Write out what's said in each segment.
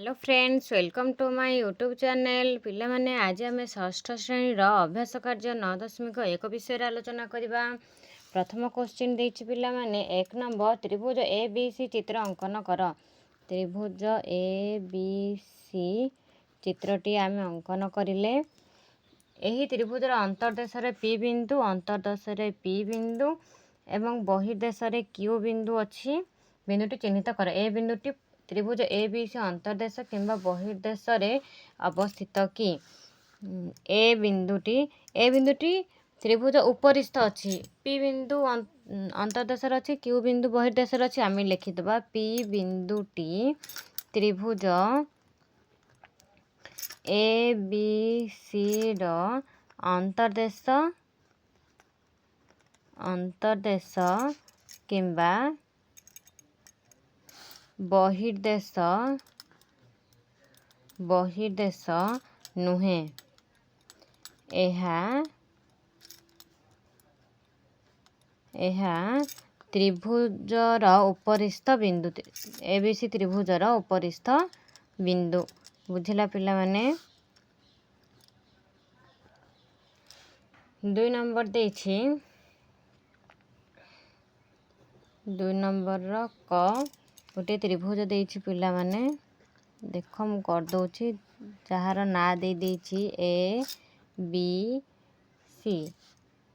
Hello friends, welcome to my YouTube channel. पिला माने आज आम षष्ठ श्रेणी अभ्यास कार्य 9.1 विषय आलोचना करवा। प्रथम क्वेश्चन देछि पिला माने 1 नंबर त्रिभुज ए बी सी चित्र अंकन कर। त्रिभुज ए बी सी चित्रटी आम अंकन करिले एही त्रिभुजर अंतर्देश पी बिंदु, अंतर्देश पी बिंदु एवं बहिर्देश क्यू बिंदु अच्छी। बिंदुटी चिन्हित कर। ए बिंदुटी त्रिभुज ए बी सी अंतर्देश किंबा बहिर्देश अवस्थित कि। ए बिंदुटी त्रिभुज उपरिस्थ अच्छी। पी बिंदु अंतर्देश अच्छी, क्यू बिंदु बहिर्देश अच्छी। आम लिखिदबा पी बिंदुटी त्रिभुज ए बी सी अंतर्देश किंबा बहिर्देश नुहे। त्रिभुजर उपरिस्थ बिंदु। एबीसी त्रिभुजर उपरिस्थ बिंदु। बुझिला पिला माने। 2 नंबर देछि। 2 नंबर क गोटे त्रिभुज देछि पिला माने। देख मु कर दउछि जहार ना दे देछि A B C.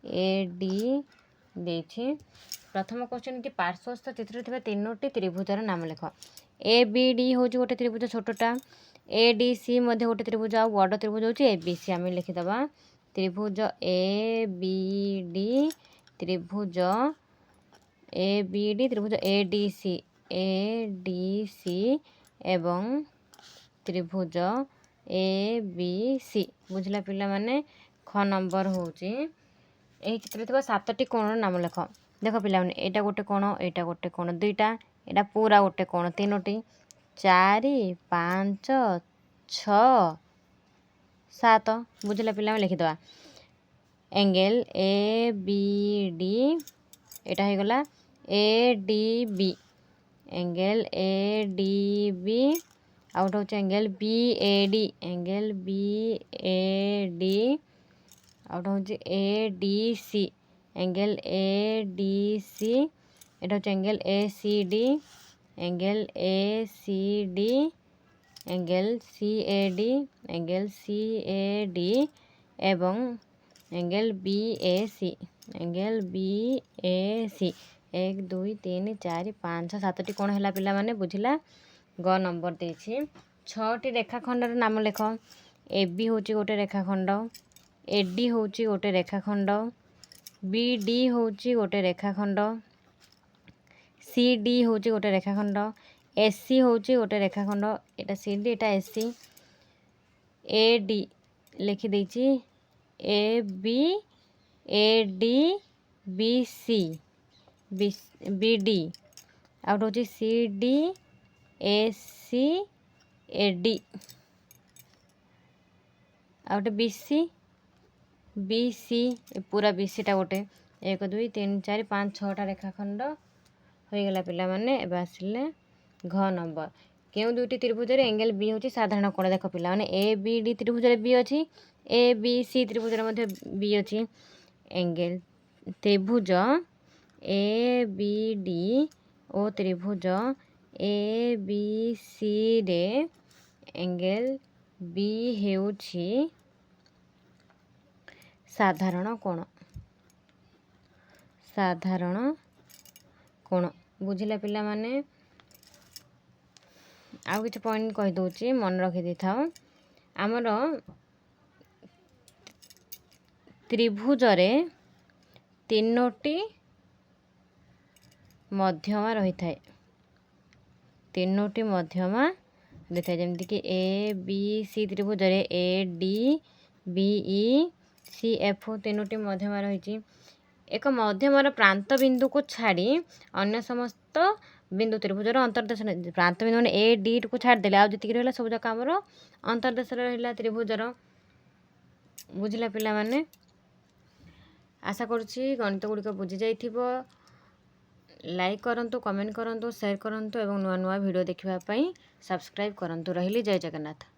A D देछि। प्रथम क्वेश्चन कि पार्श्वस्थ चित्र थिबा तीनोटी त्रिभुजर नाम लिख। ए बी डी होछि गोटे त्रिभुज छोटटा। ए डी सी मध्ये गोटे त्रिभुज आ बड़ त्रिभुज होछि ए बी सी। आम लिखिदबा त्रिभुज ए बी डी त्रिभुज ए बी डी त्रिभुज ए डी सी एवं त्रिभुज ए बी सी। बुझला पिला माने। ख नंबर होछि एही चित्र थिबा 7टी कोणर नाम लिख। देख पिला माने एटा गोटे कोण, एटा गोटे कोण दुईटा, एटा पूरा गोटे कोण तीनोटी, 4 5 6 7। बुझला पिला माने लिखिदबा एंगल ए बी डी एटा हे गला A D B. Angle A D B out होचे angle B A D. Angle B A D out होचे A D C. Angle A D C एटा होचे angle A C D. Angle A C D angle C A D. Angle C A D एवं angle B A C. Angle B A C 1 2 3 4 5 7टी कोण हैला पिला माने। बुझिला। ग number देछि 6टी रेखाखंडर नाम लिख। ए बी होछि गोटे रेखाखंड, ए डी होछि गोटे रेखाखंड, बी डी होछि गोटे रेखाखंड, सी डी होछि गोटे रेखाखंड, ए सी होछि गोटे रेखाखंड। एटा C D Etah A C. A D लिखि देछि A B A D B C B D out होछि C D A C A D out B C पूरा बी सी टा गोटे 1 2 3 4 5 6टा रेखाखंड हो गला पिला माने। एबे आसिले घ नंबर केउ दुईटी त्रिभुज रे एंगल बी होछि साधारण कोण। देख पिला माने ए बी डी त्रिभुज रे बी अछि, ए बी सी त्रिभुज रे मध्ये बी अछि। एंगल त्रिभुज ए बी डी ओ त्रिभुज ए बी सी रे एंगल बी हेउछि साधारण कोण। साधारण कोण। बुझिला पिला माने। आउ किछ पॉइंट कहि दउछि मन रखि दै थाओ। हमर त्रिभुज रे तीनोटी मध्यमा रही थाए। तीनोटी मध्यमा रही थाए जेमति कि ए बी सी त्रिभुज रे A D B E C F तीनोटी मध्यमा रही। एक मध्यमार प्रांत बिंदु को छाड़ी अन्य समस्त बिंदु त्रिभुजर अंतर्देश। प्रांत बिंदु माने ए डी को छाड़ देले आउ जति रहला सब जाक हमर अंतर्देश रहला त्रिभुजर। बुझिला पिला माने। आशा करूछि गणित गुड़िक बुझी जाइथिबो। ଲାଇକ୍ କରନ୍ତୁ, କମେଣ୍ଟ କରନ୍ତୁ, ସେୟାର କରନ୍ତୁ ଏବଂ ନୂଆ ନୂଆ ଭିଡ଼ିଓ ଦେଖିବା ପାଇଁ ସବସ୍କ୍ରାଇବ୍ କରନ୍ତୁ। ରହିଲି, ଜୟ ଜଗନ୍ନାଥ।